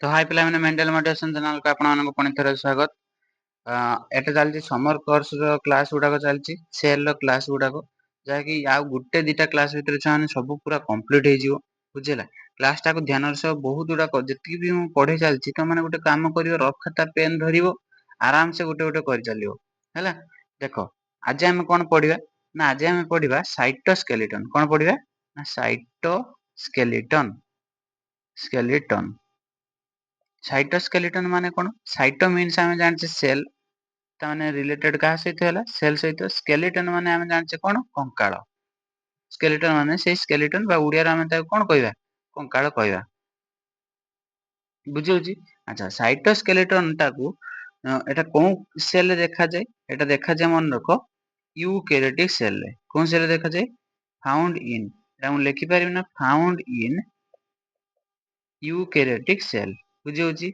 तो हाय पिलाମାନେ mental motivation ଚ୍ୟାନେଲକୁ ଆପଣମାନଙ୍କୁ ପୁଣି ଥରେ ସ୍ୱାଗତ। ଏଟା ଚାଲିଛି ସମର କୋର୍ସର କ୍ଲାସ ଗୁଡାକ ଚାଲିଛି, ସେଲର କ୍ଲାସ ଗୁଡାକ, ଯାହାକି ଆଉ ଗୋଟେ ଦିଟା କ୍ଲାସ ଭିତରେ ଛୁଆମାନେ ସବୁ ପୁରା କମ୍ପ୍ଲିଟ ହେଇଯିବ। ବୁଝିଲା, କ୍ଲାସଟାକୁ ଧ୍ୟାନର ସହ ବହୁତ ଗୁଡାକ ଯେତିକି ବି ମୁଁ ପଢେଇ ଚାଲିଛି, ତମାନେ ଗୋଟେ କାମ କରିବ, ରଫ ଖାତା ପେନ୍ ଧରିବ, ଆରାମସେ ଗୋଟେ ଗୋଟେ କରି ଚାଲିବ ହେଲା। ଦେଖ, ଆଜି ଆମେ କଣ ପଢିବା ନା ଆଜି ଆମେ ପଢିବା ସାଇଟୋସ୍କେଲିଟନ। କଣ ପଢିବା ନା ସାଇଟୋସ୍କେଲିଟନ। ସାଇଟୋସ୍କେଲିଟନ ମାନେ କଣ? ସାଇଟୋ ମିନ୍ସ ଆମେ ଜାଣିଛେ ସେଲ, ତାମାନେ ରିଲେଟେड କାହା ସହିତ ହେଲା? ସେଲ ସହିତ। ସ୍କେଲିଟନ ମାନେ ଆମେ ଜାଣିଛେ କଣ? କଙ୍କାଳ। ସ୍କେଲିଟନ ମାନେ ସେଇ ସ୍କେଲିଟନ ବା ଓଡିଆରେ ଆମେ ତାକୁ କଣ କହିବା? କଙ୍କାଳ କହିବା। ବୁଝିହଉଛି? ଆଚ୍ଛା, ସାଇଟୋସ୍କେଲିଟନ ଟାକୁ ଏଟା କୋଉ ସେଲରେ ଦେଖାଯାଏ? ଏଟା ଦେଖାଯାଏ, ମନେ ରଖ, ୟୁକାରିयोटिक ସେଲରେ। କୋଉ ସେଲରେ ଦେଖାଯାଏ? ଫାଉଣ୍ଡ ଇନ, ଏଟା ମୁଁ ଲେଖିପାରିବି ନା, ଫାଉଣ୍ଡ ଇନ यूकेरियोटिक सेल। बुझे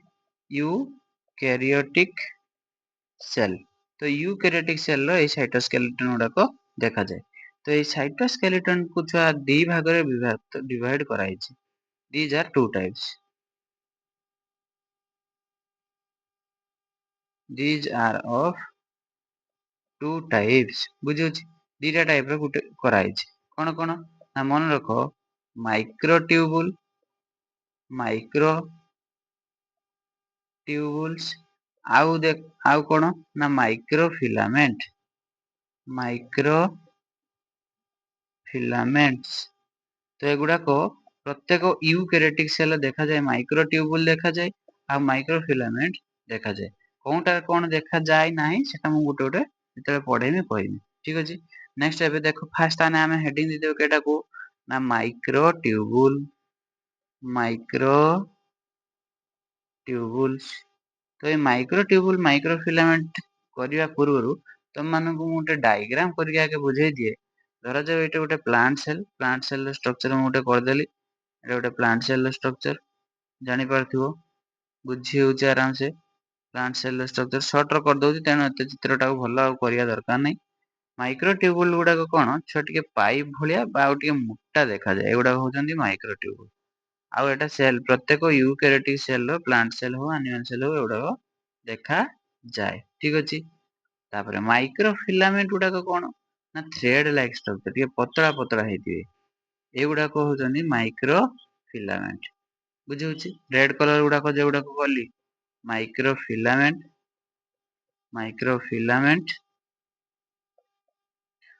यूकेरियोटिक सेल। तो यूकेरियोटिक सेल रो ए साइटोस्केलेटन गुड़ाक देखा जाए। तो ये साइटोस्केलेटन को छुआ दी भाग रे डिवाइड कराई छि। These are two types. These are of two types. बुझे दीटा टाइप रो गुटे कराई छि। कोन कोन ना मन रखो, माइक्रोट्यूबुल, माइक्रो ट्यूबुल्स, आउ कोन ना माइक्रोफिलामेंट, माइक्रोफिलामेंट्स। तो एगुड़ा को प्रत्येक यूकेरियोटिक सेल देखा जाए, माइक्रोट्यूबुल देखा जाए, आ माइक्रोफिलामेंट देखा जाए। कोनटा कोन देखा जाए नाही सेटा मु गुटे गुटे जेतले पढेमी कहबी। ठीक अछि। नेक्स्ट एबे देखो, फर्स्ट आने हमें हेडिंग दे देबो केटा को ना माइक्रोट्यूबुल, माइक्रोट्यूबुल्स। तो ये माइक्रोट्यूबुल माइक्रोफिलामेंट करबा पूर्व तुम मानक गोटे डायग्राम करके आगे बुझे दिए। धरा जाओ ये गोटे plant cell, plant cell structure मु गोटे करदेली। ये गोटे प्लांट सेल स्ट्रक्चर जानि पारथिबो, बुझी होउछ आराम से। प्लांट सेल स्ट्रक्चर शॉर्ट रो कर दोउची, तेनो एते चित्रटा को भलो करिया दरकार नै। माइक्रोट्यूबुल गुडा को कोन छ टिके पाइप भलिया बा टिके मोटा देखा जाय, एगुडा होचंदी माइक्रोट्यूबुल। आउ एटा सेल, प्रत्येक eukaryotic cell row, plant cell हो एनिमल सेल हो, एगुडा देखा जाए। ठीक अछि। तापरे माइक्रोफिलामेंट गुडा को कोन ना थ्रेड लाइक स्ट्रक्चर, टिके पतला पतला हेतिबे, एगुडा को होचंदी माइक्रोफिलामेंट। बुझिहोछि? रेड कलर गुडा को जेगुडा को गली माइक्रोफिलामेंट, माइक्रोफिलामेंट।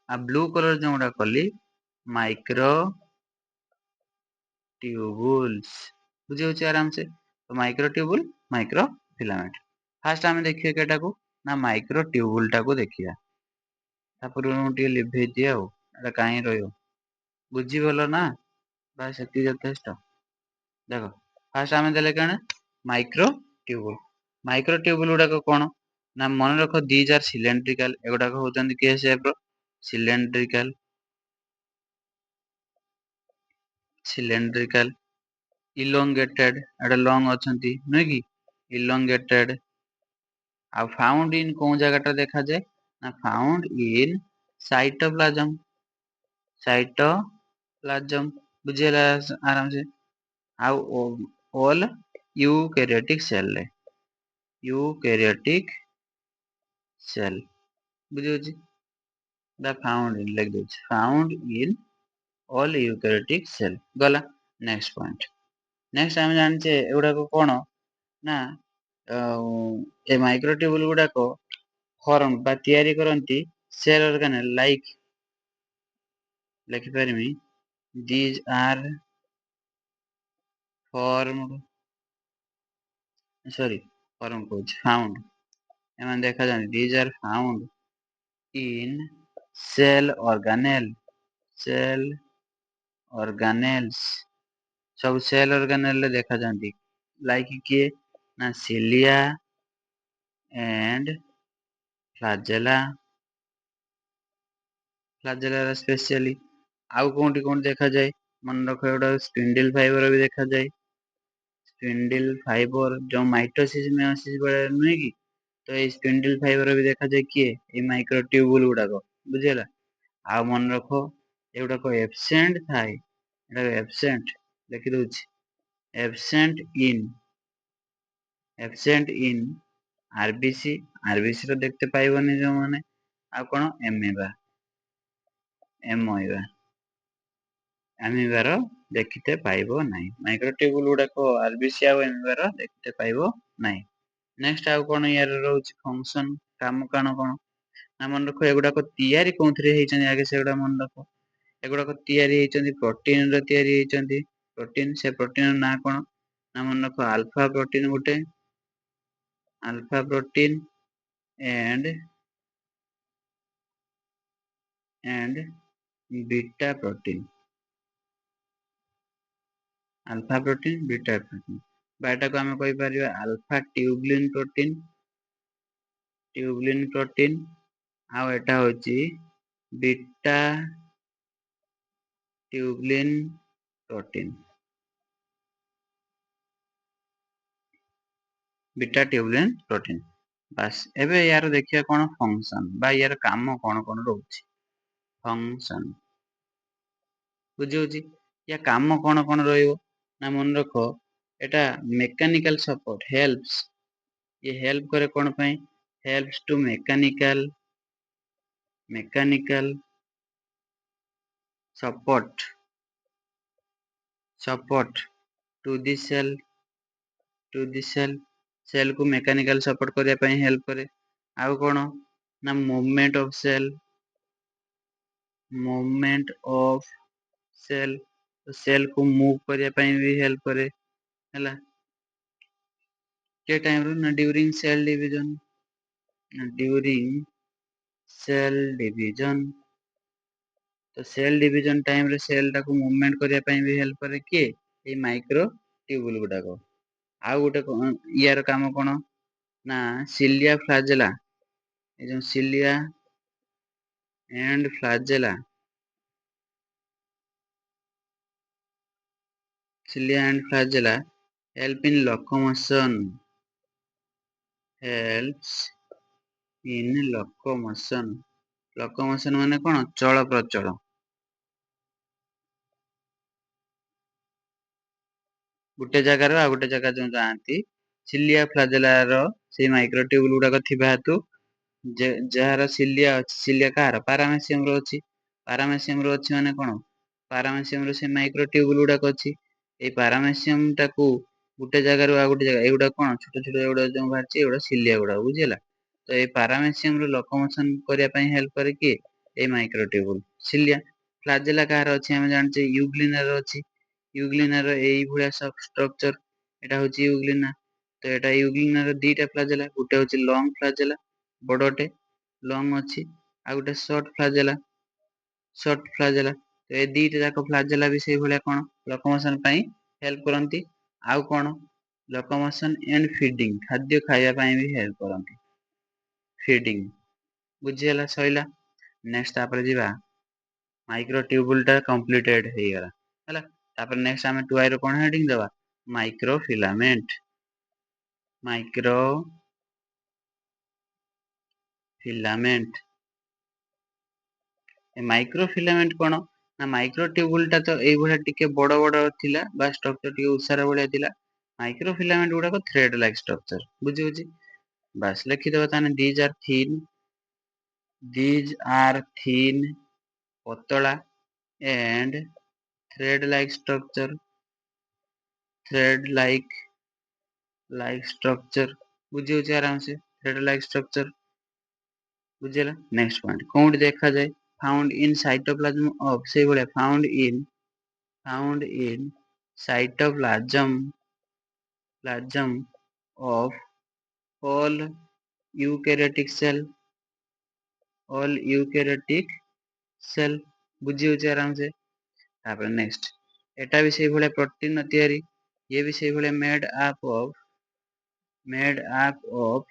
आ ब्लू कलर जोडा कली माइक्रो ट्यूबुल्स। बुझिहोछि आराम से? तो माइक्रोट्यूबुल, माइक्रोफिलामेंट। फर्स्ट आमे देखिए केटा को ना माइक्रोट्यूबुल टा को देखिया। तापर टिके लिभे दिए आ एटा काई रहयो। बुझी गलो ना? बस सेति यथेष्ट। देखो, फर्स्ट आमे देले कने माइक्रोट्यूबुल। माइक्रोट्यूबुल गुडा को कोन ना मन रखो, दीज आर सिलिंड्रिकल। एगुडा को होचंदी के शेप रो? Cylindrical, cylindrical. इलोंगेटेड, एटा लॉन्ग अछंती नै कि? इलोंगेटेड। आ फाउंड इन कोन जगहटा देखा जाए ना फाउंड इन साइटोप्लाज्म, साइटोप्लाज्म। बुझिला आराम से? आ ऑल यूकेरियोटिक सेल रे, यूकेरियोटिक सेल। बुझिहोछि? The found in like this, found in all eukaryotic cell. गला नेक्स्ट पॉइंट। नेक्स्ट आमे जानचे एगुडा को कोन ना ए माइक्रोट्यूबुल गुडा को फॉर्म बा तयारी करंती सेल ऑर्गेनेल लाइक, लिखि permit, these are formed, sorry, formed coach found, एमन देखा जानी these are found in cell organelle, cell organelles। सब सेल ऑर्गेनेल रे देखा जाती, लाइक किए ना cilia and flagella, flagella specially. आउ कोंटी कोन देखा जाए मन रखो, एटा स्पिंडल फाइबर भी देखा जाए। स्पिंडल फाइबर जो माइटोसिस मेयोसिस बेले नुहे कि, तो ये स्पिंडल फाइबर भी देखा जाए किए ए माइक्रोट्यूबुल गुडा को। बुझिला? आ मन रखो, एगुडा को एब्सेंट थाए, एटा एब्सेंट लिखि दोछि, absent in absent in RBC ର দেখতে পাইবନି ଯୋଉମାନେ ଆଉ କଣ ଆମିବାର ଦେଖିତେ ପାଇବ ନାହିଁ। ମାଇକ୍ରୋଟ୍ୟୁବୁଲ ଗୁଡାକ RBC ଆଉ ଆମିବାର ଦେଖିତେ ପାଇବ ନାହିଁ। ନେକ୍ସଟ ଆଉ କଣ ୟାର ରହୁଛି ଫଙ୍କସନ କାମ କଣ ନା ମନେ ରଖ ଏଗୁଡାକ ତିଆରି କୋଉଥିରେ ହେଇଛନ୍ତି ଆଗେ ସେଗୁଡା ମନେ ରଖ। ଏଗୁଡାକ ତିଆରି ହେଇଛନ୍ତି ପ୍ରୋଟିନ ର ତିଆରି ହେଇଛନ୍ତି। ପ୍ରୋଟିନ ସେ ପ୍ରୋଟିନ ର ନାଁ କଣ ନା ମନେ ରଖ ଆଲଫା ପ୍ରୋଟିନ ଗୋଟେ alpha protein and beta protein alpha protein beta protein ବା ଏଟାକୁ ଆମେ କହିପାରିବା alpha tubulin protein ଆଉ ଏଟା ହଉଛି beta tubulin protein ବାସ୍ ଏବେ ୟାର ଦେଖିବା କଣ ଫଙ୍କସନ ବା ୟାର କାମ କଣ କଣ ରହୁଛି। ଫଙ୍କସନ ବୁଝିହଉଛି ୟା କାମ କଣ କଣ ରହିବ ନା ମନେ ରଖ ଏଟା ମେକାନିକାଲ ସପୋର୍ଟ ହେଲ୍ପ କରେ କଣ ପାଇଁ ହେଲ୍ପସ ଟୁ ମେକାନିକାଲ ସପୋର୍ଟ ଟୁ ଦି ସେଲ କୁ ମେକାନିକାଲ ସପୋର୍ଟ କରିବା ପାଇଁ ହେଲ୍ପ କରେ। ଆଉ କଣ ନା ମୁଭମେଣ୍ଟ ଅଫ ସେଲ କୁ ମୁଭ କରିବା ପାଇଁ ବି ହେଲ୍ପ କରେ ହେଲା। के टाइम रो ना ड्यूरिंग सेल डिवीजन तो सेल डिवीजन टाइम रे सेल टाକୁ मूवमेंट କରିବା ପାଇଁ ବି ହେଲ୍ପ କରେ କିଏ ଏଇ ମାଇକ୍ରୋ ଟ୍ୟୁବୁଲ ଗୁଡାକ। ଆଉ ଗୋଟେ ইয়াର କାମ କଣ ନା ସିଲିଆ ଫ୍ଲାଜେଲା ଏ ଯୋଉ cilia and flagella help in locomotion locomotion ମାନେ କଣ ଚଳ ପ୍ରଚଳ ଗୋଟେ ଜାଗାରୁ ଆଉ ଗୋଟେ ଜାଗା ଯୋଉ ଯାଆନ୍ତି ସିଲିଆ ଫ୍ଲାଜେଲା ର ସେଇ ମାଇକ୍ରୋଟ୍ୟୁବୁଲ ଗୁଡାକ ଥିବା ହେତୁ ଯାହାର ସିଲିଆ ଅଛି ସିଲିଆ କାହାର ପାରାମେସିୟମ ର ଅଛି ମାନେ କଣ ପାରାମେସିୟମ ର ସେ ମାଇକ୍ରୋଟ୍ୟୁବୁଲ ଗୁଡାକ ଅଛି ଏଇ ପାରାମେସିୟମ ଟାକୁ ଗୋଟେ ଜାଗାରୁ ଆଉ ଗୋଟେ ଜାଗା ଏଗୁଡା କଣ ଛୋଟ ଛୋଟ ଏଗୁଡା ଯୋଉ ବାହାରିଛି ଏଗୁଡା ସିଲିଆ ଗୁଡା ବୁଝିହେଲା। ତ ଏଇ ପାରାମେସିୟମ ର ଲୋକୋମୋସନ କରିବା ପାଇଁ ହେଲ୍ପ କରେ କିଏ ଏଇ ମାଇକ୍ରୋଟ୍ୟୁବୁଲ ସିଲିଆ ଫ୍ଲାଜେଲା କାହାର ଅଛି ଆମେ ଜାଣିଛେ ୟୁଗ୍ଲିନା ର ଅଛି ୟୁଗ୍ଲିନା ର ଏଇ ଭଳିଆ ସବୁ ଷ୍ଟ୍ରକ୍ଚର ଏଟା ହଉଛି ୟୁଗ୍ଲିନା ତ ଏଟା ୟୁଗ୍ଲିନା ର ଦିଟା ଫ୍ଲାଜେଲା ଗୋଟେ ହଉଛି ଲଙ୍ଗ ଫ୍ଲାଜେଲା ବଡଟେ ଲଙ୍ଗ ଅଛି ଆଉ ଗୋଟେ ସର୍ଟ ଫ୍ଲାଜେଲା ତ ଏ ଦିଟା ଯାକ ଫ୍ଲାଜେଲା ବି ସେଇ ଭଳିଆ କଣ ଲୋକୋମୋସନ ପାଇଁ ହେଲ୍ପ କରନ୍ତି। ଆଉ କଣ ଲୋକୋମୋସନ ଏଣ୍ଡ ଫିଡିଙ୍ଗ ଖାଦ୍ୟ ଖାଇବା ପାଇଁ ବି ହେଲ୍ପ କରନ୍ତି। ବୁଝିହେଲା ସଇଲା ନେକ୍ସଟ ତାପରେ ଯିବା ମାଇକ୍ରୋଟ୍ୟୁବୁଲ ଟା କମ୍ପ୍ଲିଟେଡ ହେଇଗଲା ହେଲା ତାପରେ ନେକ୍ସଟ ଆମେ 2i ର କଣ ହେଡିଙ୍ଗ ଦବା ମାଇକ୍ରୋଫିଲାମେଣ୍ଟ ଏ ମାଇକ୍ରୋଫିଲାମେଣ୍ଟ କଣ ନା ମାଇକ୍ରୋଟ୍ୟୁବୁଲ ଟା ତ ଏଇଭଳିଆ ଟିକେ ବଡ ବଡ ଥିଲା ବା ଷ୍ଟ୍ରକ୍ଚର ଟିକେ ଉସାର ଭଳିଆ ଥିଲା ମାଇକ୍ରୋଫିଲାମେଣ୍ଟ ଗୁଡାକ ଥ୍ରେଡ ଲାଇକ ଷ୍ଟ୍ରକ୍ଚର ବୁଝି ହଉଛି ବାସ୍ ଲେଖିଦବା ତାହେଲେ these are thin ପତଳା and thread like structure ବୁଝି ହଉଛି ଆରାମ ସେ thread like structure ବୁଝିହେଲା ନେକ୍ସଟ ପଏଣ୍ଟ କୋଉଠି ଦେଖାଯାଏ found in cytoplasm of ସେଇଭଳିଆ found in cytoplasm of all eukaryotic cell ବୁଝି ହଉଛି ଆରାମ ସେ ତାପରେ ନେକ୍ସଟ ଏଟା ବି ସେଇଭଳିଆ ପ୍ରୋଟିନ ତିଆରି ଇଏ ବି ସେଇଭଳିଆ made up of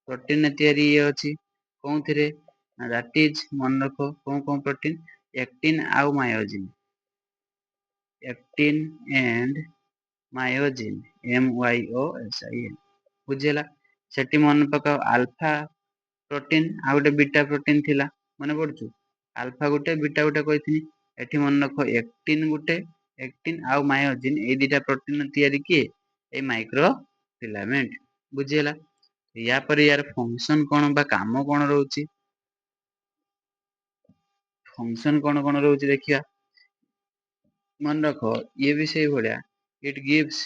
ପ୍ରୋଟିନ ତିଆରି ଇଏ ଅଛି କୋଉଥିରେ that is ମନେ ରଖ କୋଉ ପ୍ରୋଟିନ actin ଆଉ actin and myosin ବୁଝିହେଲା ସେଠି ମନେ ପକାଅ ଆଲଫା ପ୍ରୋଟିନ ଆଉ ଗୋଟେ ବିଟା ପ୍ରୋଟିନ ଥିଲା ମନେ ପଡୁଛୁ ଆଲଫା ଗୋଟେ ବିଟା ଗୋଟେ କହିଥିଲି ଏଠି ମନେ ରଖ actin ଆଉ ମାୟୋଜିନ ଏଇ ଦିଟା ପ୍ରୋଟିନ ତିଆରି କିଏ ए माइक्रो फिलामेंट बुझीला। या पर यार फंक्शन कोन बा काम कोन रहउची फंक्शन कोन कोन रहउची देखिया मन रखो ये भी सही भलिया it gives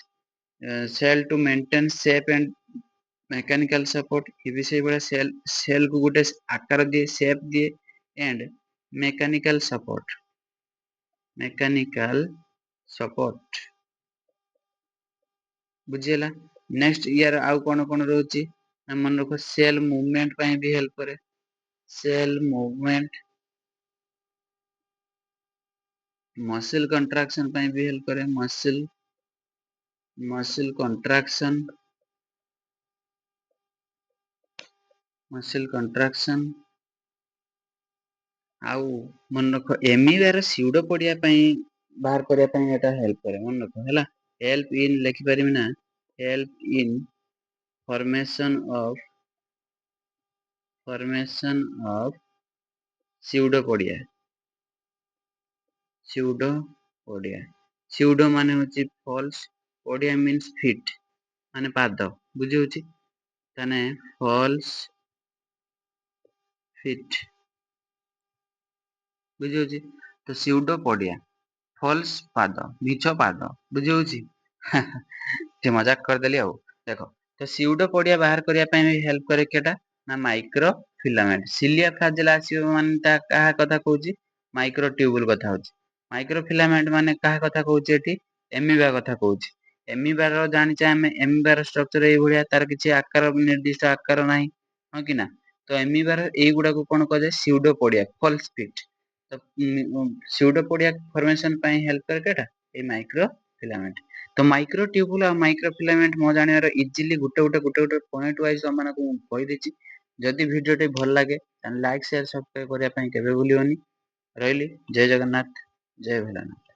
cell to maintain shape and mechanical support ये भी सही भलिया सेल को गुटे आकार दिए शेप दिए एंड मैकेनिकल सपोर्ट बुझीला। नेक्स्ट यार आउ कोन कोन रहउची मन रखो सेल मूवमेंट पई भी हेल्प करे सेल मूवमेंट मसल कंट्रैक्शन पई भी हेल्प करे मसल कंट्रैक्शन आउ मन रखो एमिबार सीडो पडिया पई बाहर करिया पई एटा हेल्प करे मन रखो हैला हेल्प इन लिखि परिमी ना help in formation of pseudo पडिया सीडो माने होची फॉल्स पडिया मीन्स फीट माने पाद बुझी होची ताने फॉल्स फीट बुझी होची तो सीडो पडिया फॉल्स पाद मिछ पाद बुझी होची जे मजाक कर देली आउ देखो तो सीडो पडिया बाहर करिया पई भी हेल्प करे केटा ना माइक्रो फिलामेंट सिलिया फ्लाजेला आसीबो माने ता कहा कथा कहूची माइक्रो ट्यूबुल कथा होची माइक्रो फिलामेंट माने कहा कथा कहूची एठी एमिबा कथा कहूची एमिबा रो जानिचे हमें एमिबा रो स्ट्रक्चर एई भलिया तार किछि आकार निर्दिष्ट आकार नाही हो कि ना तो एमिबा रो एई गुडा को कोन कहे सीडो पडिया फॉल्स फिट तो सीडो पडिया फॉर्मेशन पई हेल्प करे केटा ए माइक्रो फिलामेंट तो माइक्रो ट्यूबुल और माइक्रो फिलामेंट मो जानिबार इजीली गुटे पॉइंट वाइज हमनकु कहि देछि जदि वीडियो टे भल लागे तान लाइक शेयर सब्सक्राइब करिया पई केबे भूलियोनी रहिली जय जगन्नाथ जय भोलेनाथ।